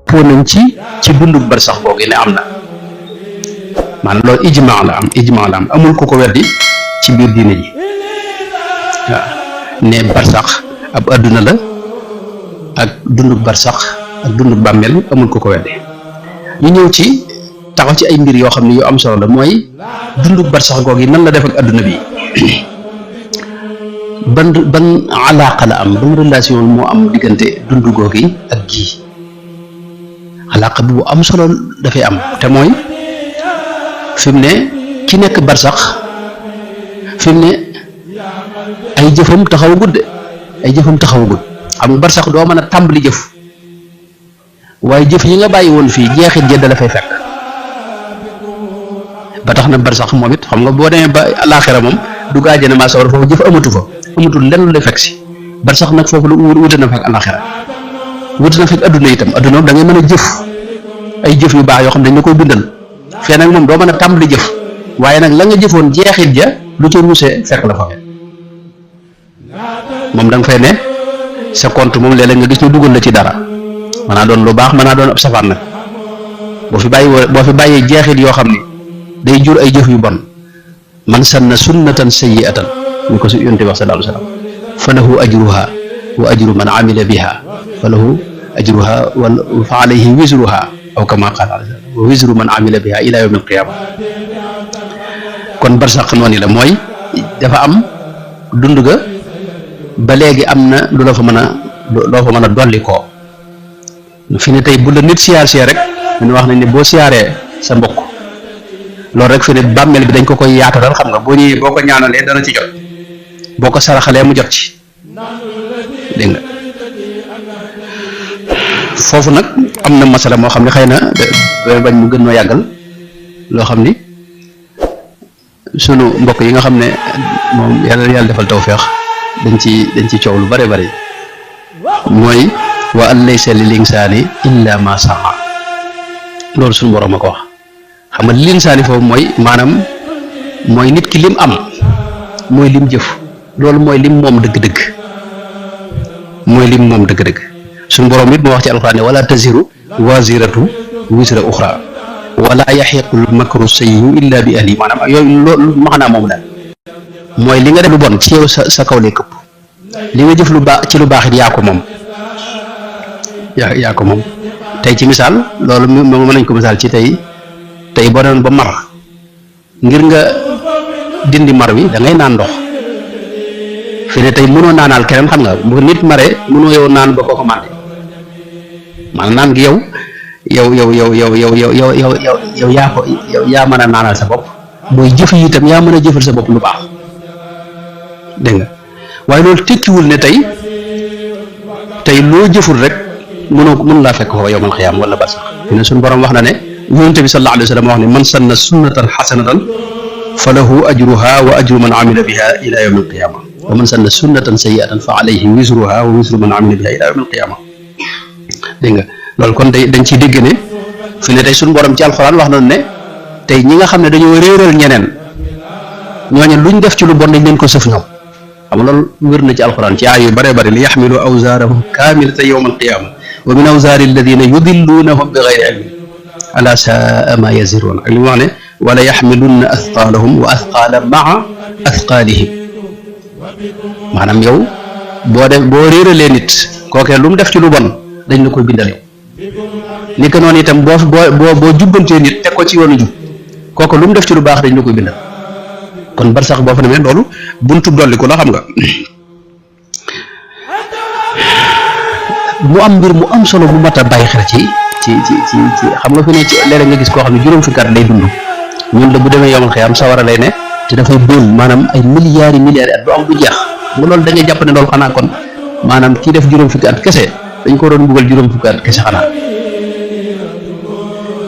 dëppoo nañ ci dundug barsax googu ne am na maanaam loolu ijmaa la am amul ku ko weddi ci biir diine ji waaw ne barsax ab adduna la ak dundug barsax ak dundug bàmmeel amul ku ko weddi ñu ñëw ci taxaw ci ay mbir yoo xam ne yu am solo la mooy dundug barsax googu nan la def ak adduna bi ban alaaqa la am ban relation moo am diggante dundu googu ak gii alaaqa bi bu am solo dafay am te mooy fi mu ne ki nekk barsax fi mu ne ay jëfam taxawagut xam nga barsax doo mën a tàmbali jëf waaye jëf yi nga bàyyi woon fii jeexit ja la fay fekk ba tax na barsax moom it xam nga boo demee ba alaaxira moom du gaajane maa sawar foofu jëf amatul lenn lu lay fekk si barsax nag foofu lu wute na fekk alaaxira wute na fekk adduna itam adduna da ngay mën a jëf ay jëf yu baax yoo xam ne dañ la koy bindal fee nag moom doo mën a tàmbali jëf waaye nag la nga jëfoon jeexit ja lu ca ruusee fekk la fa moom da nga fay ne sa compte moom léeg-léeg nga gis ñu dugal la ci dara mën naa doon lu baax mën naa doon ab safaan nag boo fi bàyyee jeexit yoo xam ni day jur ay jëf yu bon man sanna sunnatan sayyi'atan ñu ko su yonte wax sallallahu alayhi wa sallam fa lahu ajruha wa ajru man amila biha fa lahu ajruha wa fa alayhi wisruha aw kama qaala wa wisru man amila biha ila yawm alqiyama kon barsax noonu la mooy dafa am dund ga ba léegi am na lu la fa mën a dolli koo fi ne tey bu la nit siyaar rek ñu wax nañ ne boo siyaaree sa mbokk loolu rek fi ne bàmmeel bi dañ ko koy yaatalal xam nga boo ñëwee boo ko ñaanalee dana ci jot boo ko saraxalee mu jot ci dégg nga foofu nag am na masala moo xam ne xëy na bañ mu gën noo yàggal loo xam ni sunu mbokk yi nga xam ne moom yàlla defal tawfeex dañ ci coow lu bare bare mooy wa an laysa lil insaani illa ma saa loolu suñu borom a ko wax xam nga lil insaani foofu mooy maanaam mooy nit ki lim am mooy lim jëf loolu mooy lim moom dëgg-dëgg suñu borom it moo wax ci alxuraan ne wala taziru waziratu wisra uxra wala yaxiqul makru sayyi'u illa bi ahli maanaam yooyu loolu maanaam moom daal mooy li nga def lu bon ci yow sa kaw lay këpp li nga jëf lu baax ci lu baax it yaa ko moom yaa ko moom tey ci misaal loolu moom mën nañ ko misaal ci tey boo doon ba mar ngir nga dindi mar wi da ngay naan ndox fi ne tey mënoo naanaal keneen xam nga bu nit mare mënoo yow naan ba ko mànde maanaam naan gi yow yaa mën a naanal sa bopp mooy jëf yi itam yaa mën a jëfal sa bopp lu baax dégg nga waaye loolu tekkiwul ne tey loo jëful rek mënu laa fekk foofu yawmal xiyaam wala barsax fi ne suñu borom wax na ne yonent bi sallallahu alayhi wa sallam wax ne man sanna sunnatan xasanatan fa lahu ajruha wa ajru man amila biha ila yawmi alqiyama wa man sanna sunnatan sayyi'atan fa alayhi wisruha wa wisru man amila biha ila yawmi alqiyama dégg nga loolu kon dañ ciy dégg ne fi ne tey suñu borom ci alxuraan wax nañu ne tey ñi nga xam ne dañoo réeral ñeneen ñooñu luñ def ci lu bon dañ leen ko sëf ñoom xam nga loolu wér na ci alxuraan ci aay yu bare bare li yaxmilu awzaarahum kaamilatan yawma alqiyama wa min awzaari alladina yudilluunahum bi gayri ilmin ala saa ma yaziruun ak li mu wax ne wala yaxmilunna athqaalahum wa athqaala maa athqaalihim maanaam yow boo réeralee nit kookee lu mu def ci lu bon dañ la koy bindal yow ni ko noonu itam boo jubbantee nit teg ko ci yoonu jub kooku lu mu def ci lu baax dañ la koy bindal kon barsax boo fa demee loolu buntu dolli ko la xam nga mu am mbir mu am solo bu mat a bàyyi xel ci xam nga fi ne ci léeg-léeg nga gis koo xam ne juróom fukki at lay dund ñun la bu demee yomal xiyaam sawara lay ne te dafay bël maanaam ay milliards at du am bu jeex nga loolu da ngay jàpp ne loolu xanaa kon maanaam kii def juróom fukki at kese dañ ko doon buggal juróom fukki at kese xanaa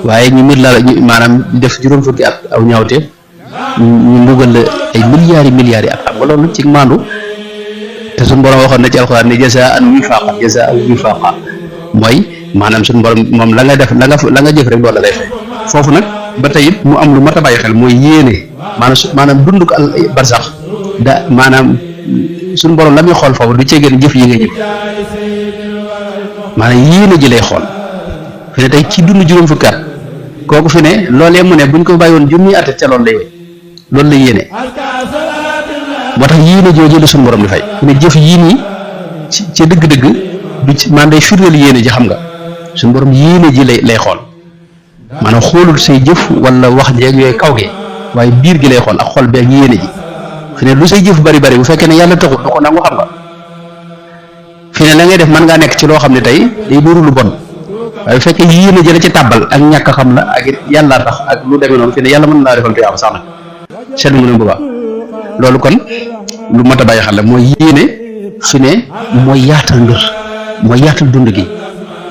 waaye ñu mbir la maanaam def juróom fukki at aw ñaawte ñu mbugal la ay milliards at xam nga loolu ci maandu te suñu borom waxoon na ci alxuraan ne jazaan wifaqa mooy maanaam suñu borom moom la nga def la nga jëf rek loolu la lay fay foofu nag ba tey it mu am lu mat a bàyyi xel mooy yéene maanaam dund ko barsax da maanaam suñu borom la muy xool foofu du ceegeen jëf yi nga jëf maanaam yéene ji lay xool fi fi ne tey ci dund juróom fukki at kooku fi ne loolee mu ne buñ ko bàyyi woon junni at ca loolu lay yéene moo tax yéene jooju la suñu borom di fay fi ne jëf yii nii ci dëgg-dëgg du ci man day firndeel yéene ji xam nga suñu borom yéene ji lay xool maanaam xoolul say jëf wala wax jeeg yooyu kaw gi waaye biir gi lay xool ak xol bi ak yéene ji fi ne lu say jëf bari bu fekkee ne yàlla taxul du ko nangu xam nga fi ne la ngay def mën ngaa nekk ci loo xam ne tey day nuru lu bon waaye bu fekkee yéene ji la ci tàbbal ak ñàkk a xam la ak it yàlla tax ak lu demee noonu fi ne yàlla mën naa defal tuyaaba sax nag seetlu nga ne bu baax loolu kon lu mat a bàyyi xel la mooy yéene fi ne mooy yaatal mbir mooy yaatal dund gi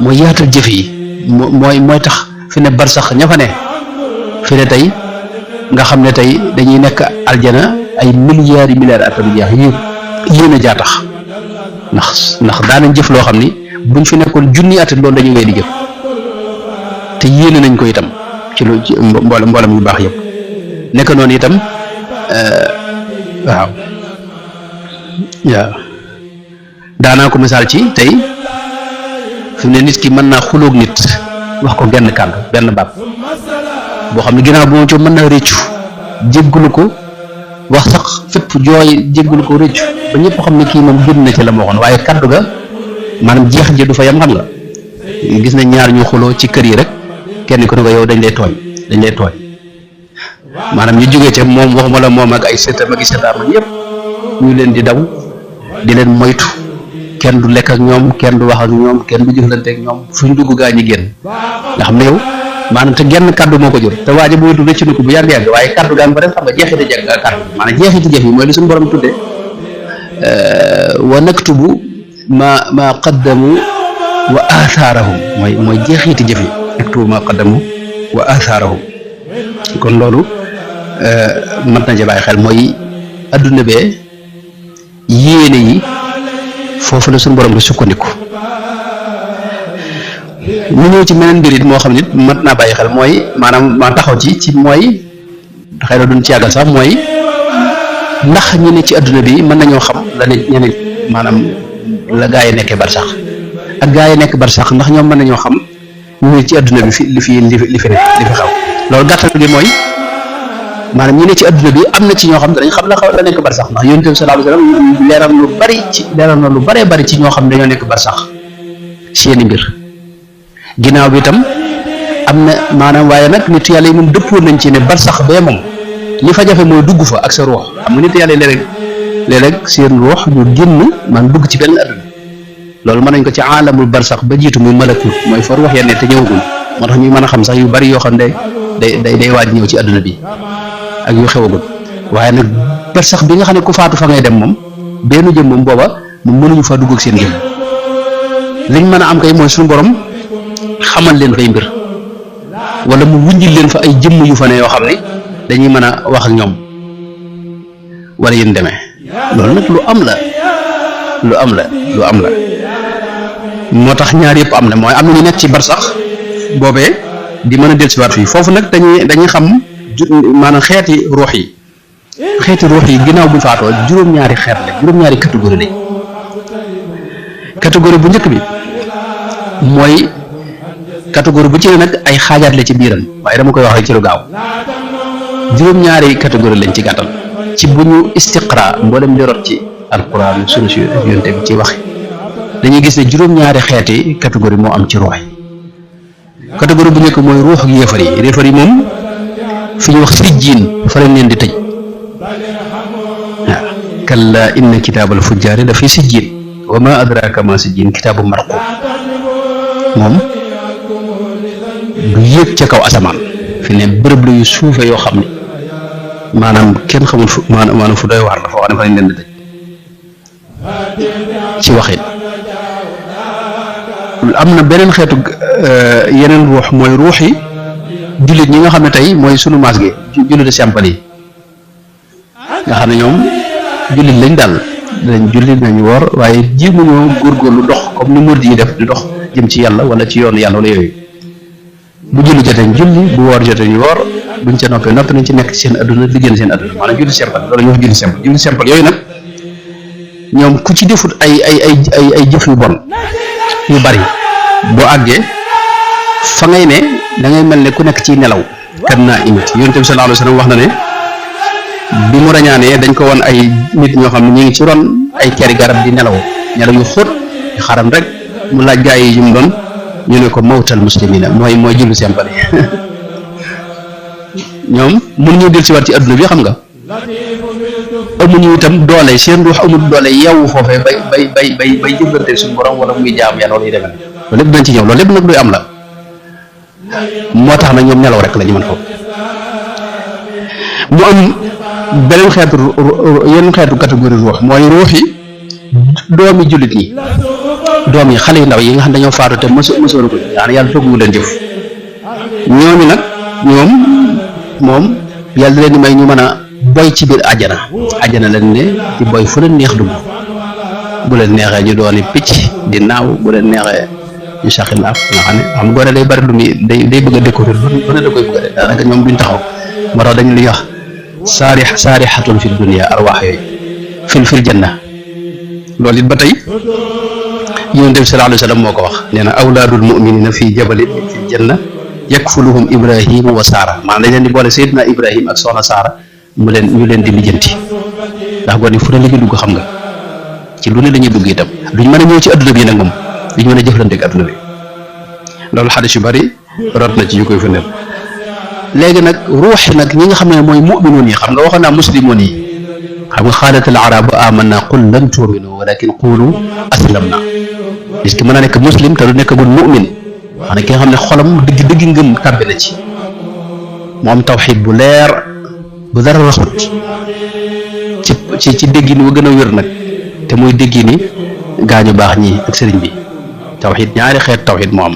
mooy yaatal jëf yi mooy tax fi ne bar sax ña fa ne fi ne tey nga xam ne tey dañuy nekk aljana ay milliards at du jeex yéene jaa tax ndax daanañ jëf loo xam ni buñ fi nekkoon junni at loolu dañuy wéy di jëf te yéene nañ ko itam ci lu ci mboolem yu baax yëpp nekk noonu itam waaw daanaa ko misaal ci tey fi mu ne nit ki mën naa xulóog nit wax ko genn kàddu benn baat boo xam ne ginnaaw bu ma ci mën naa réccu jéggalu ko wax sax fépp jooy jéggalu ko réccu ba ñëpp xam ne kii moom génn na ci la ma waxoon waaye kàddu ga maanaam jeex ji du fa yam xam nga gis nañ ñaar ñu xuloo ci kër yi rek kenn ku ne ko yow dañ lay tooñ maanaam ñu jógee ca moom waxuma la moom ak ay sëtam ak i sëtaam yëpp ñu leen di daw di leen moytu kenn du lekk ak ñoom kenn du wax ak ñoom kenn du jëflante ak ñoom fuñ dugg gaa ñi génn nga xam ne yow maanaam te genn kaddu moo ko jur te waaja bu wetu rëcc na ko bu yàgg waaye kaddu gaa nga fa def xam nga jeexiti jeg kaddu maanaam jeexiti jëf yi mooy li suñu borom tudde wa naktubu ma qaddamu wa athaarahum mooy jeexiti jëf yi naktubu ma qaddamu wa athaarahum kon loolu mat na ci bàyyi xel mooy adduna bee yéene yi foofu la suñu borom di sukkandiku ñu ñëw ci meneen mbir it moo xam nit mat naa bàyyi xel mooy maanaam ma taxaw ci mooy xëy na duñ ci yàggal sax mooy ndax ñu ne ci adduna bi mën nañoo xam la ne ñeneen maanaam la gaa yi nekkee bar sax ak gaa yi nekk bar sax ndax ñoom mën nañoo xam ñu ne ci adduna bi li fi xaw loolu gàttal gi mooy maanaam ñi ne ci adduna bi am na ci ñoo xam dañ xam la nekk bar sax ndax yonent bi sallallahu alayhi wasallam leeral na lu bari ci ñoo xam dañoo nekk bar sax seeni mbir ginnaaw bi itam am na maanaam waaye nag nit yàlla yi moom dëppoon nañ ci ne bar sax bee moom li fa jafe mooy dugg fa ak sa ruux xam nga nit yàlla yi léeg-léeg seen ruux ñu génn man dugg ci benn adduna loolu mën nañ ko ci aalamul bar sax ba jiitu muy malakut mooy fa ruux yenn te ñëwagul moo tax ñuy mën a xam sax yu bari yoo xam ne day waaj ñëw ci adduna bi ak yu xewagul waaye nag bar sax bi nga xam ne ku faatu fa ngay dem moom benn jëm moom booba moom mënuñu faa dugg ak seen jëm liñ mën a am kay mooy suñu borom xamal leen fay mbir wala mu wunjil leen fa ay jëmm yu fa ne yoo xam ne dañuy mën a wax ak ñoom wala yéen demee loolu nag lu am la moo tax ñaar yëpp am na mooy am na ñu nekk ci barsax boobee di mën a dellusiwaat fii foofu nag dañuy xam maanaam xeeti ruux yi ginnaaw bu faatoo juróom-ñaari xeet la juróom-ñaari catégorie lañ catégorie bu njëkk bi mooy catégorie bu ci ne nag ay xaajaat la ci biiram waaye dama koy wax rek ci lu gaaw juróom-ñaari catégorie lañ ci gàttal ci bu ñu istiqra mboolem li rot ci alquran sunu si yonte bi ci wax dañuy gis ne juróom-ñaari xeeti catégorie moo am ci ruux yi catégorie bu njëkk mooy ruux ak yéefar yi moom fi ñu wax sijjiin fa lañ leen di tëj waaw kalla inna kitaabal fujjaari la fi sijjiin wa ma adraka ma sijjiin kitaabu marquum moom du yéeg ca kaw asamaan fi ne bërëb la yu suufe yoo xam ne maanaam kenn xamul fu maanaam fu doy waar la foo xam ne fa lañ leen di tëj ci waxin am na beneen xeetu yeneen ruux mooy ruux yi jullit ñi nga xam ne tey mooy sunu maas gi jullit simple yi nga xam ne ñoom jullit lañ daal dañ jullit nañ woor waaye jéemuñoo góorgóorlu dox comme ni murid yi def di dox jëm ci yàlla wala ci yoonu yàlla wala yooyu bu julli jotee ñu julli bu woor jotee ñu woor buñ ca noppi nañ ci nekk ci seen adduna li génn seen adduna maanaam julli simple loolu ñu wax julli simple yooyu nag ñoom ku ci defut ay jëf yu bon yu bari boo àggee fa ngay ne da ngay mel ne ku nekk ci nelaw kan naa imati yonent bi sallallahu alayhi wa sallam wax na ne bi mu rañaanee dañ ko won ay nit ñoo xam ne ñu ngi ci ron ay keri garab di nelaw yu xóot di xaram rek mu laaj gaa yi yu mu doon ñu ne ko mawtal muslimina mooy jullu sempale ñoom mënuñu del si waat ci adduna bi xam nga amuñu itam doole seen ruux amul doole yeewu foofee bay jëflante suñu borom wala muy jaam yàlla wala yu demee loolu lépp dañ ci ñëw loolu lépp nag luy am la moo tax nag ñoom nelaw rek la ñu mën foofu mu am beneen yeneen xeetu catégorie ruux mooy ruux yi doomi jullit ñi doom yi xale yu ndaw yi nga xam dañoo faatu te mësoon ko yaani yàlla toggu leen jëf ñooñu nag ñoom moom yàlla leen di may ñu mën a boy ci biir àjjana leen ne di boy fu leen neex dugg bu leen neexee ñu dooni picc di naaw bu leen neexee ñu saxi naaf nga xam ne xam gone day bari lu muy day bëgg a découvrir lu ne da koy bëgg a def daanaka ñoom duñ taxaw moo tax dañu li wax saarixatun fi dunia arwaax yooyu fil janna loolu it ba tey yonent bi sallallahu alayhi wa sallam moo ko wax nee na awlaadul muminina fii jabalin fil janna yakfuluhum ibrahimu wa saara maanaam dañ leen di boole Seydina Ibrahim ak soxna Saara ñu leen di lijjanti ndax gone fu ne la ñu dugg xam nga ci lu ne la ñuy dugg itam duñ mën a ñëw ci adduna bi nag moom duñ mën a jëflante ak adduna bi loolu xadis yu bari rot na ci yu koy firndeel léegi nag ruuxi nag ñi nga xam ne mooy mu'minoon yi xam nga waxoon naa muslimoon yi xam nga xaalat al arabu amanna qul lam tu'minu walakin qulu aslamna gis ki mën a nekk muslim te du nekkagul mu'min maanaam ki nga xam ne xolam dëgg ngëm tàbbi na ci mu am tawxiid bu leer bu dara raxut ci déggin wa gën a wér nag te muy déggini gaañu baax ñi ak sëriñ bi tawxiid ñaari xeet tawxiid moo am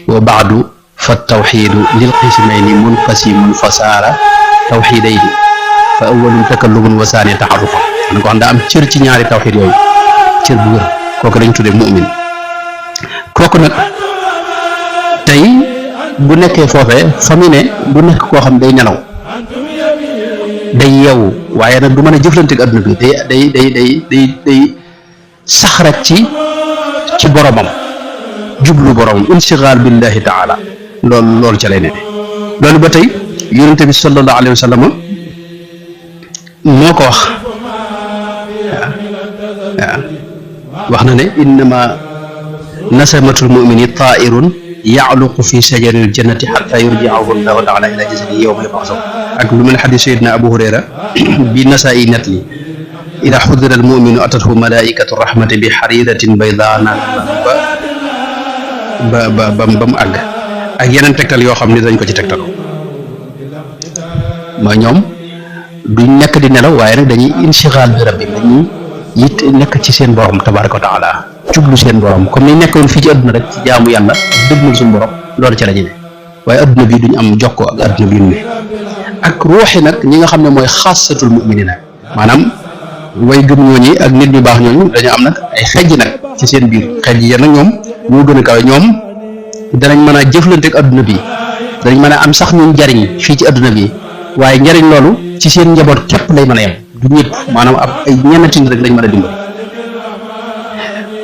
wa baadu fa tawxiidu lil qismayni munqasimun fasaara tawxiidayni fa awwalun takallumun wa saani taxarufan man ko xam daa am cër ci ñaari tawxiid yooyu cër bu wér kooku dañ tuddee mu'min kooku nag tey bu nekkee foofee fa mu ne du nekk koo xam day nelaw day yeewu waaye nag du mën a jëflante ak adduna bi day sax rek ci boromam jublu boromam insigaal billahi taala loolu ca lay ne loolu ba tey yonente bi sallallahu alayhi wa sallam moo ko wax wax na ne innama nasamatul mumini tairun yaaluqu fi shajaril jannati xata yurjiahu allahu taala ila jasadi yowma yabxasahu ak lu mel xadis sayidna abu hurayra bi nasaa-i net li ida xudira al muminu atathu malaikatu rahmati bi xaridatin bayda naan ba mu àgg ak yeneen tegtal yoo xam ne dañ ko ci tegtal mooy ñoom duñ nekk di nelaw waaye nag dañuy insigaal bi rabbi dañuy it nekk ci seen borom tabaraka wa taala jublu seen borom comme ni nekkoon fii ci adduna rek ci jaamu yàlla dëgmal suñu borom loolu ci la ñu ne waaye adduna bi duñ am jokkoo ak adduna bi ñu ne ak ruuxi nag ñi nga xam ne mooy xaasatul muminina maanaam way gëm ñooñi ak nit ñu baax ñooñu dañoo am nag ay xejj nag ci seen biir xejj ya nag ñoom ñoo gën a kawe ñoom danañ mën a jëflante ak adduna bi danañ mën a am sax ñun njariñ fii ci adduna bi waaye njariñ loolu ci seen njaboot képp lay mën a yem du ñëpp maanaam ab ay ñenati rek lañ mën a dimbali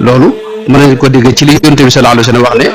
loolu mën nañ ko dégg ci li yonent bi sallallahu alayhi wa sallam wax ne